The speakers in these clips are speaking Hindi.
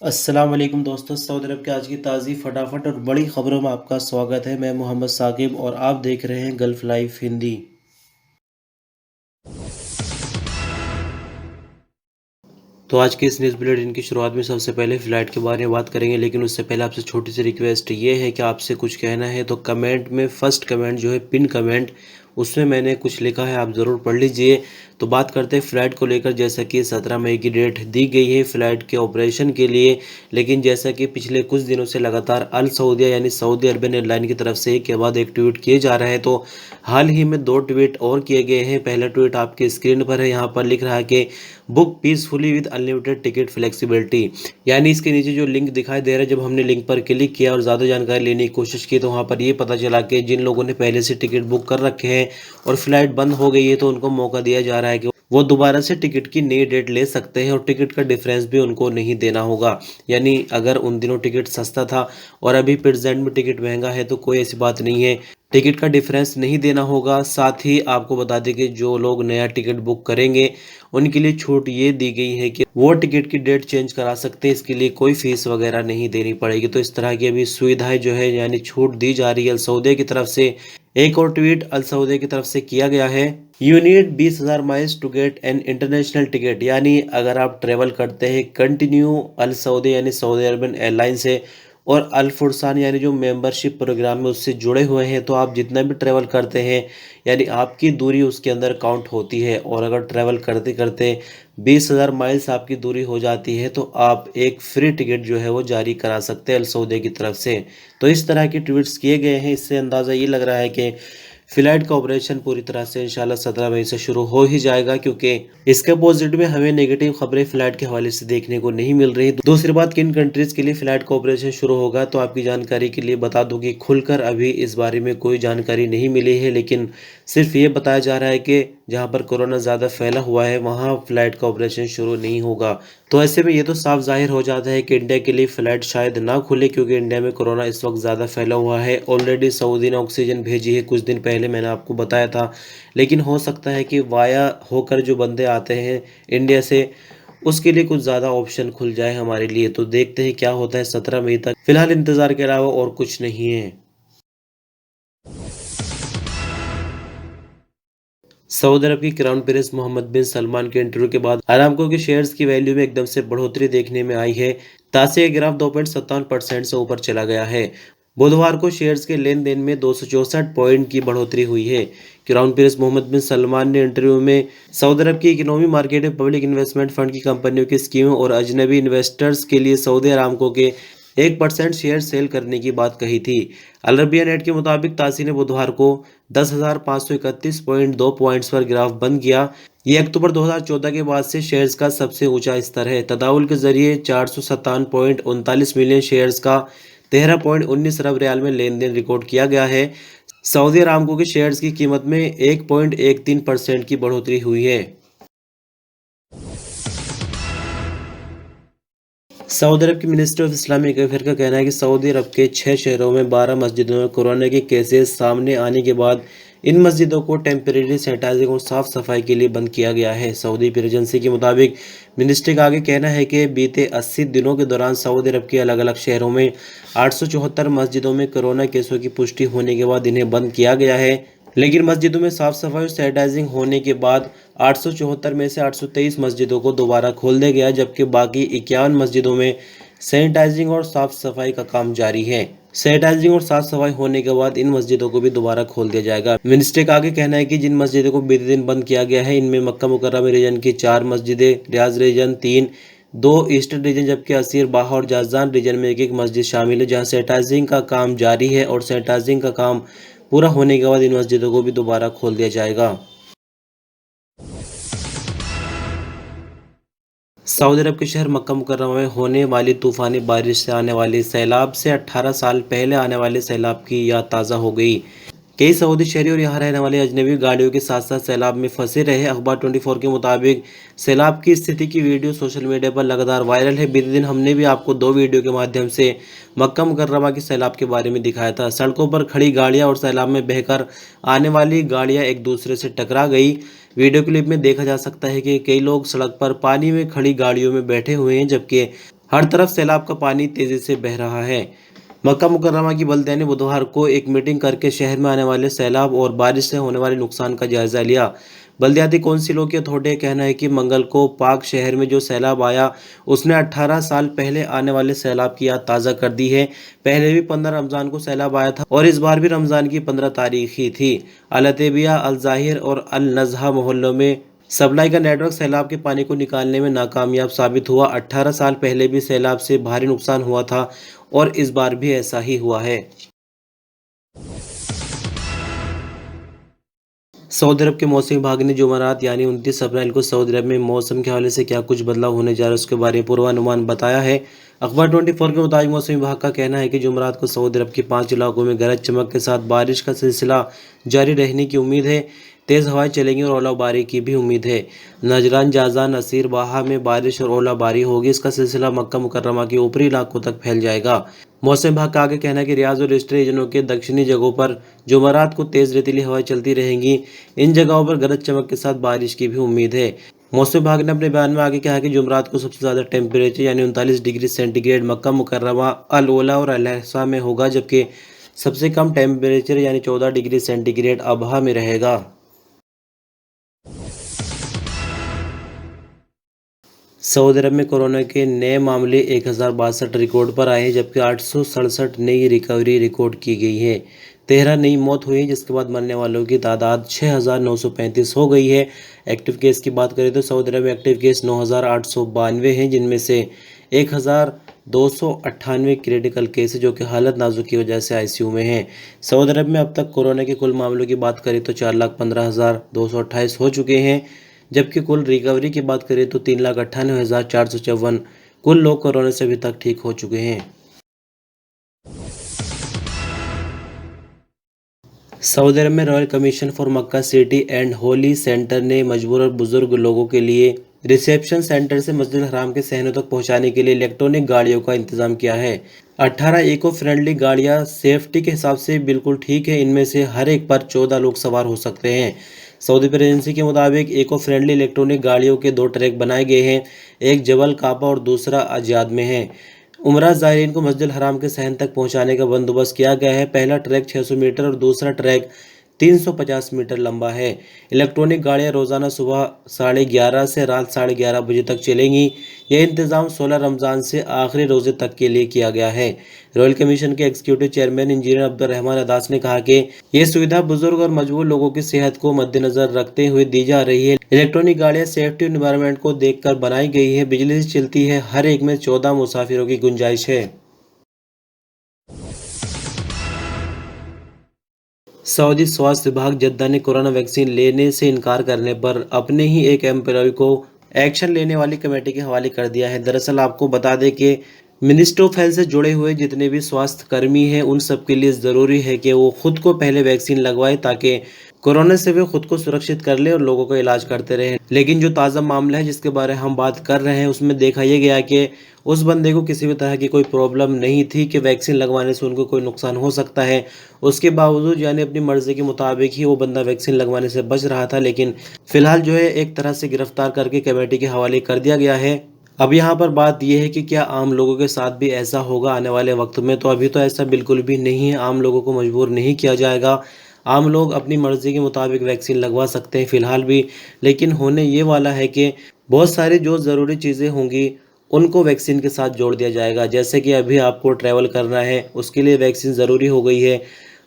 अस्सलाम वालेकुम दोस्तों, सऊदी अरब की आज की ताज़ी फटाफट और बड़ी ख़बरों में आपका स्वागत है। मैं मोहम्मद साकिब और आप देख रहे हैं गल्फ़ लाइव हिंदी। तो आज के इस न्यूज़ बुलेटिन की शुरुआत में सबसे पहले फ़्लाइट के बारे में बात करेंगे, लेकिन उससे पहले आपसे छोटी सी रिक्वेस्ट ये है कि आपसे कुछ कहना है तो कमेंट में फर्स्ट कमेंट जो है पिन कमेंट, उसमें मैंने कुछ लिखा है, आप ज़रूर पढ़ लीजिए। तो बात करते हैं फ़्लाइट को लेकर। जैसा कि 17 मई की डेट दी गई है फ़्लाइट के ऑपरेशन के लिए, लेकिन जैसा कि पिछले कुछ दिनों से लगातार अल सऊदिया यानी सऊदी अरबियन एयरलाइन की तरफ से एक के बाद एक ट्वीट किए जा रहे हैं, तो हाल ही में 2 ट्वीट और किए गए हैं। पहला ट्वीट आपके स्क्रीन पर है, यहाँ पर लिख रहा है कि book peacefully with unlimited ticket flexibility. यानी इसके नीचे जो लिंक दिखाई दे रहा है, जब हमने लिंक पर क्लिक किया और ज़्यादा जानकारी लेने की कोशिश की तो वहाँ पर ये पता चला कि जिन लोगों ने पहले से टिकट बुक कर रखे हैं और फ्लाइट बंद हो गई है तो उनको मौका दिया जा रहा है कि वो दोबारा से टिकट की नई डेट ले सकते हैं और टिकट का डिफरेंस भी उनको नहीं देना होगा। यानी अगर उन दिनों टिकट सस्ता था और अभी प्रेजेंट में टिकट महंगा है तो कोई ऐसी बात नहीं है, टिकट का डिफरेंस नहीं देना होगा। साथ ही आपको बता दें कि जो लोग नया टिकट बुक करेंगे उनके लिए छूट ये दी गई है कि वो टिकट की डेट चेंज करा सकते हैं, इसके लिए कोई फीस वगैरह नहीं देनी पड़ेगी। तो इस तरह की अभी सुविधाएं जो है यानी छूट दी जा रही है अल सऊदिया की तरफ से। एक और ट्वीट अल सऊदिया की तरफ से किया गया है, you need 20,000 miles to get an international ticket. यानी अगर आप ट्रेवल करते हैं कंटिन्यू अल सऊदी यानी सऊदी अरबियन एयरलाइन से और अल फुरसान यानी जो मेंबरशिप प्रोग्राम में उससे जुड़े हुए हैं, तो आप जितना भी ट्रैवल करते हैं यानी आपकी दूरी उसके अंदर काउंट होती है। और अगर ट्रैवल करते करते 20,000 माइल्स आपकी दूरी हो जाती है तो आप एक फ्री टिकट जो है वो जारी करा सकते हैं अल सऊदी की तरफ से। तो इस तरह के ट्वीट्स किए गए हैं, इससे अंदाज़ा ये लग रहा है कि फ्लाइट का ऑपरेशन पूरी तरह से इंशाल्लाह 17 मई से शुरू हो ही जाएगा, क्योंकि इसके अपोजिट में हमें नेगेटिव खबरें फ्लाइट के हवाले से देखने को नहीं मिल रही। दूसरी बात, किन कंट्रीज के लिए फ्लाइट का ऑपरेशन शुरू होगा, तो आपकी जानकारी के लिए बता दूं कि खुलकर अभी इस बारे में कोई जानकारी नहीं मिली है, लेकिन सिर्फ ये बताया जा रहा है कि जहां पर कोरोना ज़्यादा फैला हुआ है वहां फ्लाइट का ऑपरेशन शुरू नहीं होगा। तो ऐसे में ये तो साफ जाहिर हो जाता है कि इंडिया के लिए फ़्लाइट शायद ना खुले, क्योंकि इंडिया में कोरोना इस वक्त ज़्यादा फैला हुआ है। ऑलरेडी सऊदी ने ऑक्सीजन भेजी है, कुछ दिन पहले मैंने आपको बताया था, लेकिन हो सकता है कि वाया होकर जो बंदे आते हैं इंडिया से, उसके लिए कुछ ज़्यादा ऑप्शन खुल जाए हमारे लिए। तो देखते हैं क्या होता है 17 मई तक, फिलहाल इंतज़ार के अलावा और कुछ नहीं है। सऊदी अरब की क्राउन प्रिंस मोहम्मद बिन सलमान के इंटरव्यू के बाद अरामको के शेयर्स की वैल्यू में एकदम से बढ़ोतरी देखने में आई है। तासे ये ग्राफ 2.57% से ऊपर चला गया है। बुधवार को शेयर्स के लेन देन में 264 पॉइंट की बढ़ोतरी हुई है। क्राउन प्रिंस मोहम्मद बिन सलमान ने इंटरव्यू में सऊदी अरब की इकोनॉमी मार्केट में पब्लिक इन्वेस्टमेंट फंड की कंपनियों की स्कीमों और अजनबी इन्वेस्टर्स के लिए सऊदी अरामको के 1% शेयर सेल करने की बात कही थी। अल अरबिया नेट के मुताबिक तासी ने बुधवार को 10,531.2 पॉइंट्स पर ग्राफ बंद किया। ये अक्टूबर 2014 के बाद से शेयर्स का सबसे ऊंचा स्तर है। तदावुल के जरिए 457.39 मिलियन शेयर्स का 13.19 अरब रियाल में लेन देन रिकॉर्ड किया गया है। सऊदी अरामको के शेयर्स की कीमत में 1.13% की बढ़ोतरी हुई है। सऊदी अरब की मिनिस्ट्री ऑफ इस्लामिक अफेयर का कहना है कि सऊदी अरब के 6 शहरों में 12 मस्जिदों में कोरोना के केसेस सामने आने के बाद इन मस्जिदों को टेम्परेरी सैनिटाइजिंग और साफ सफाई के लिए बंद किया गया है। सऊदी प्रेस एजेंसी के मुताबिक मिनिस्ट्री का आगे कहना है कि बीते 80 दिनों के दौरान सऊदी अरब के अलग अलग शहरों में 874 मस्जिदों में कोरोना केसों की पुष्टि होने के बाद इन्हें बंद किया गया है। लेकिन मस्जिदों में साफ सफाई और सैनिटाइजिंग होने के बाद 874 में से 823 मस्जिदों को दोबारा खोल दिया गया, जबकि बाकी 51 मस्जिदों में सैनिटाइजिंग और साफ सफाई का काम जारी है। सैनिटाइजिंग और साफ सफाई होने के बाद इन मस्जिदों को भी दोबारा खोल दिया जाएगा। मिनिस्ट्री का आगे कहना है कि जिन मस्जिदों को बीते दिन बंद किया गया है, इनमें मक्का मुकर्रमा रीजन की 4 मस्जिदें, रियाज रीजन 3, 2 ईस्टर्न रीजन, जबकि असीर बाहा और जाजान रीजन में एक एक मस्जिद शामिल है, जहां सैनिटाइजिंग का काम जारी है और सैनिटाइजिंग का काम पूरा होने के बाद इन मस्जिदों को भी दोबारा खोल दिया जाएगा। सऊदी अरब के शहर मक्का मुकर्रमा में होने वाली तूफानी बारिश से आने वाली सैलाब से 18 साल पहले आने वाले सैलाब की याद ताज़ा हो गई। कई सऊदी शहरी और यहाँ रहने वाले अजनबी गाड़ियों के साथ साथ सैलाब में फंसे रहे। अखबार 24 के मुताबिक सैलाब की स्थिति की वीडियो सोशल मीडिया पर लगातार वायरल है। बीते दिन हमने भी आपको 2 वीडियो के माध्यम से मक्का मुकर्रमा के सैलाब के बारे में दिखाया था। सड़कों पर खड़ी गाड़ियां और सैलाब में बहकर आने वाली गाड़ियां एक दूसरे से टकरा गई। वीडियो क्लिप में देखा जा सकता है कि कई लोग सड़क पर पानी में खड़ी गाड़ियों में बैठे हुए हैं, जबकि हर तरफ सैलाब का पानी तेजी से बह रहा है। मक्का मुकर्रमा की बल्दिया ने बुधवार को एक मीटिंग करके शहर में आने वाले सैलाब और बारिश से होने वाले नुकसान का जायजा लिया। बल्दियाती कौंसिलों के अथॉरिटी का कहना है कि मंगल को पाक शहर में जो सैलाब आया उसने 18 साल पहले आने वाले सैलाब की याद ताज़ा कर दी है। पहले भी 15 रमज़ान को सैलाब आया था और इस बार भी रमज़ान की 15 तारीख ही थी। अल-अतैबिया, अल-ज़ाहिर और अल-नज़हा मोहल्लों में सप्लाई का नेटवर्क सैलाब के पानी को निकालने में नाकामयाब साबित हुआ। 18 साल पहले भी सैलाब से भारी नुकसान हुआ था और इस बार भी ऐसा ही हुआ है। सऊदी अरब के मौसम विभाग ने जुमेरात यानी 29 अप्रैल को सऊदी अरब में मौसम के हवाले से क्या कुछ बदलाव होने जा रहा है उसके बारे में पूर्वानुमान बताया है। अखबार 24 के मुताबिक मौसम विभाग का कहना है कि जुमेरात को सऊदी अरब के 5 इलाकों में गरज चमक के साथ बारिश का सिलसिला जारी रहने की उम्मीद है। तेज़ हवाएं चलेंगी और ओलाबारी की भी उम्मीद है। नजरान, जाजा, नसीर, बाहा में बारिश और ओलाबारी होगी। इसका सिलसिला मक्का मुकर्रमा के ऊपरी इलाकों तक फैल जाएगा। मौसम विभाग का आगे कहना है कि रियाज और ईस्टर्न रीजनों के दक्षिणी जगहों पर जुमेरात को तेज रेतीली हवाएं चलती रहेंगी। इन जगहों पर गरज चमक के साथ बारिश की भी उम्मीद है। मौसम विभाग ने अपने बयान में आगे कहा कि जुमेरात को सबसे ज़्यादा टेम्परेचर यानी 39 डिग्री सेंटीग्रेड मक्का मुकर्रमा, अल ओला और अल हसा में होगा, जबकि सबसे कम टेम्परेचर यानी 14 डिग्री सेंटीग्रेड अबहा में रहेगा। सऊदी अरब में कोरोना के नए मामले 1062 रिकॉर्ड पर आए हैं, जबकि 867 नई रिकवरी रिकॉर्ड की गई है। 13 नई मौत हुई है, जिसके बाद मरने वालों की तादाद 6935 हो गई है। एक्टिव केस की बात करें तो सऊदी अरब में एक्टिव केस 9892 हैं, जिनमें से 1298 क्रिटिकल केस है जो कि हालत नाजुक की वजह से आईसीयू में हैं। सऊदी अरब में अब तक कोरोना के कुल मामलों की बात करें तो 4,15,228 हो चुके हैं, जबकि कुल रिकवरी की बात करें तो 3,98,454 कुल लोग कोरोना से अभी तक ठीक हो चुके हैं। सऊदी अरब में royal commission for Mecca city and Holi centre ने मजबूर और बुजुर्ग लोगों के लिए रिसेप्शन सेंटर से मस्जिद हराम के सहनों तक पहुंचाने के लिए इलेक्ट्रॉनिक गाड़ियों का इंतजाम किया है। 18 इको फ्रेंडली गाड़ियां सेफ्टी के हिसाब से बिल्कुल ठीक है। इनमें से हर एक पर 14 लोग सवार हो सकते हैं। सऊदी प्रेसिडेंसी के मुताबिक इको फ्रेंडली इलेक्ट्रॉनिक गाड़ियों के 2 ट्रैक बनाए गए हैं, एक जबल काबा और दूसरा अजियाद में है। उमरा ज़ायरीन को मस्जिद हराम के सहन तक पहुंचाने का बंदोबस्त किया गया है। पहला ट्रैक 600 मीटर और दूसरा ट्रैक 350 मीटर लंबा है। इलेक्ट्रॉनिक गाड़ियां रोज़ाना सुबह 11:30 से रात 11:30 बजे तक चलेंगी। यह इंतज़ाम 16 रमज़ान से आखिरी रोज़े तक के लिए किया गया है। रॉयल कमीशन के एग्जीक्यूटिव चेयरमैन इंजीनियर अब्दुर्रहमान अदास ने कहा कि यह सुविधा बुजुर्ग और मजबूर लोगों की सेहत को मद्देनजर रखते हुए दी जा रही है। इलेक्ट्रॉनिक गाड़ियां सेफ्टी और एनवायरनमेंट को देखकर बनाई गई है। बिजली से चलती है। हर एक में 14 मुसाफिरों की गुंजाइश है। सऊदी स्वास्थ्य विभाग जद्दा ने कोरोना वैक्सीन लेने से इनकार करने पर अपने ही एक एम्प्लॉय को एक्शन लेने वाली कमेटी के हवाले कर दिया है। दरअसल आपको बता दें कि मिनिस्ट्री ऑफ हेल्थ से जुड़े हुए जितने भी स्वास्थ्य कर्मी हैं उन सब के लिए ज़रूरी है कि वो खुद को पहले वैक्सीन लगवाए ताकि कोरोना से वे खुद को सुरक्षित कर ले और लोगों का इलाज करते रहे। लेकिन जो ताज़ा मामला है जिसके बारे में हम बात कर रहे हैं उसमें देखा यह गया कि उस बंदे को किसी भी तरह की कोई प्रॉब्लम नहीं थी कि वैक्सीन लगवाने से उनको कोई नुकसान हो सकता है। उसके बावजूद यानी अपनी मर्ज़ी के मुताबिक ही वो बंदा वैक्सीन लगवाने से बच रहा था, लेकिन फ़िलहाल जो है एक तरह से गिरफ्तार करके कमेटी के हवाले कर दिया गया है। अब यहाँ पर बात यह है कि क्या आम लोगों के साथ भी ऐसा होगा आने वाले वक्त में? तो अभी तो ऐसा बिल्कुल भी नहीं है। आम लोगों को मजबूर नहीं किया जाएगा। आम लोग अपनी मर्ज़ी के मुताबिक वैक्सीन लगवा सकते हैं फ़िलहाल भी, लेकिन होने ये वाला है कि बहुत सारी जो ज़रूरी चीज़ें होंगी उनको वैक्सीन के साथ जोड़ दिया जाएगा। जैसे कि अभी आपको ट्रैवल करना है उसके लिए वैक्सीन ज़रूरी हो गई है,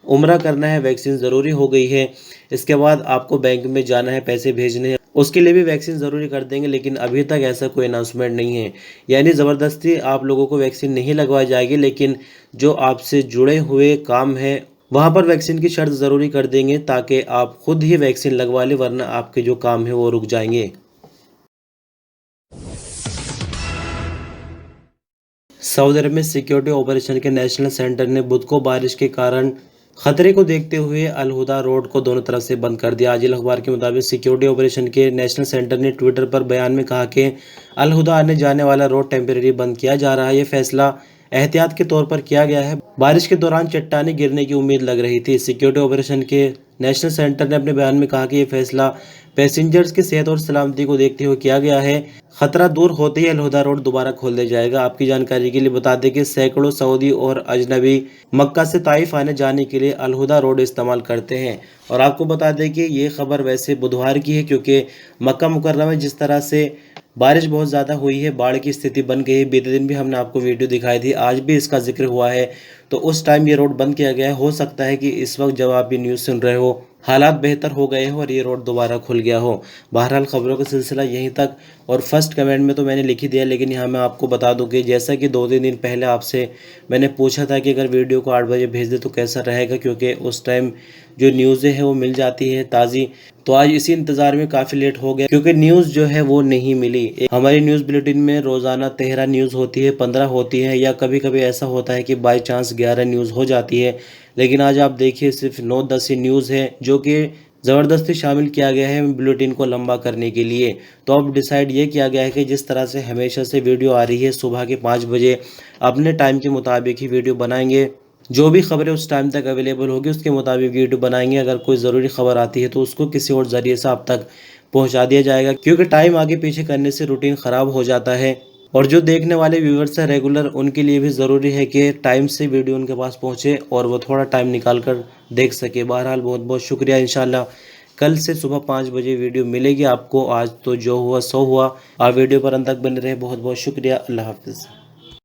उम्रा करना है वैक्सीन ज़रूरी हो गई है, इसके बाद आपको बैंक में जाना है पैसे भेजने हैं उसके लिए भी वैक्सीन ज़रूरी कर देंगे। लेकिन अभी तक ऐसा कोई अनाउंसमेंट नहीं है, यानी ज़बरदस्ती आप लोगों को वैक्सीन नहीं लगवाई जाएगी, लेकिन जो आपसे जुड़े हुए काम हैं वहाँ पर वैक्सीन की शर्त ज़रूरी कर देंगे ताकि आप खुद ही वैक्सीन लगवा लें, वरना आपके जो काम है वो रुक जाएंगे। सऊदी अरब में सिक्योरिटी ऑपरेशन के नेशनल सेंटर ने बुध को बारिश के कारण खतरे को देखते हुए अल हुदा रोड को दोनों तरफ से बंद कर दिया। आजिल अखबार के मुताबिक सिक्योरिटी ऑपरेशन के नेशनल सेंटर ने ट्विटर पर बयान में कहा कि अल हुदा आने जाने वाला रोड टेम्परेरी बंद किया जा रहा है। ये फैसला एहतियात के तौर पर किया गया है। बारिश के दौरान चट्टानें गिरने की उम्मीद लग रही थी। सिक्योरिटी ऑपरेशन के नेशनल सेंटर ने अपने बयान में कहा कि यह फैसला पैसेंजर्स की सेहत और सलामती को देखते हुए किया गया है। खतरा दूर होते ही अलहुदा रोड दोबारा खोल दिया जाएगा। आपकी जानकारी के लिए बता दें कि सैकड़ों सऊदी और अजनबी मक्का से ताइफ आने जाने के लिए अलहुदा रोड इस्तेमाल करते हैं। और आपको बता दें कि ये खबर वैसे बुधवार की है, क्योंकि मक्का मुकर्रमा में जिस तरह से बारिश बहुत ज़्यादा हुई है, बाढ़ की स्थिति बन गई है। बीते दिन भी हमने आपको वीडियो दिखाई थी, आज भी इसका जिक्र हुआ है। तो उस टाइम ये रोड बंद किया गया है। हो सकता है कि इस वक्त जब आप ये न्यूज़ सुन रहे हो हालात बेहतर हो गए हो और ये रोड दोबारा खुल गया हो। बहरहाल खबरों का सिलसिला यहीं तक। और फर्स्ट कमेंट में तो मैंने लिख ही दिया, लेकिन यहाँ मैं आपको बता दूं कि जैसा कि 2-3 दिन पहले आपसे मैंने पूछा था कि अगर वीडियो को 8 बजे भेज दे तो कैसा रहेगा, क्योंकि उस टाइम जो न्यूज़ें हैं वो मिल जाती है ताज़ी। तो आज इसी इंतज़ार में काफ़ी लेट हो गया, क्योंकि न्यूज़ जो है वो नहीं मिली। हमारी न्यूज़ बुलेटिन में रोज़ाना 13 न्यूज़ होती है, 15 होती है, या कभी कभी ऐसा होता है कि बाई चांस 11 न्यूज़ हो जाती है। लेकिन आज आप देखिए सिर्फ 9-10 ही न्यूज़ है, जो कि ज़बरदस्ती शामिल किया गया है बुलेटिन को लंबा करने के लिए। तो अब डिसाइड ये किया गया है कि जिस तरह से हमेशा से वीडियो आ रही है सुबह के 5 बजे, अपने टाइम के मुताबिक ही वीडियो बनाएंगे। जो भी खबरें उस टाइम तक अवेलेबल होगी उसके मुताबिक वीडियो बनाएंगे। अगर कोई ज़रूरी खबर आती है तो उसको किसी और ज़रिए से आप तक पहुंचा दिया जाएगा, क्योंकि टाइम आगे पीछे करने से रूटीन ख़राब हो जाता है। और जो देखने वाले व्यूवर्स हैं रेगुलर, उनके लिए भी ज़रूरी है कि टाइम से वीडियो उनके पास पहुंचे और वो थोड़ा टाइम निकाल कर देख सके। बहरहाल बहुत बहुत शुक्रिया। इंशाल्लाह कल से सुबह 5 बजे वीडियो मिलेगी आपको। आज तो जो हुआ सो हुआ। आप वीडियो पर अंत तक बने रहे, बहुत बहुत शुक्रिया। अल्लाह हाफिज़।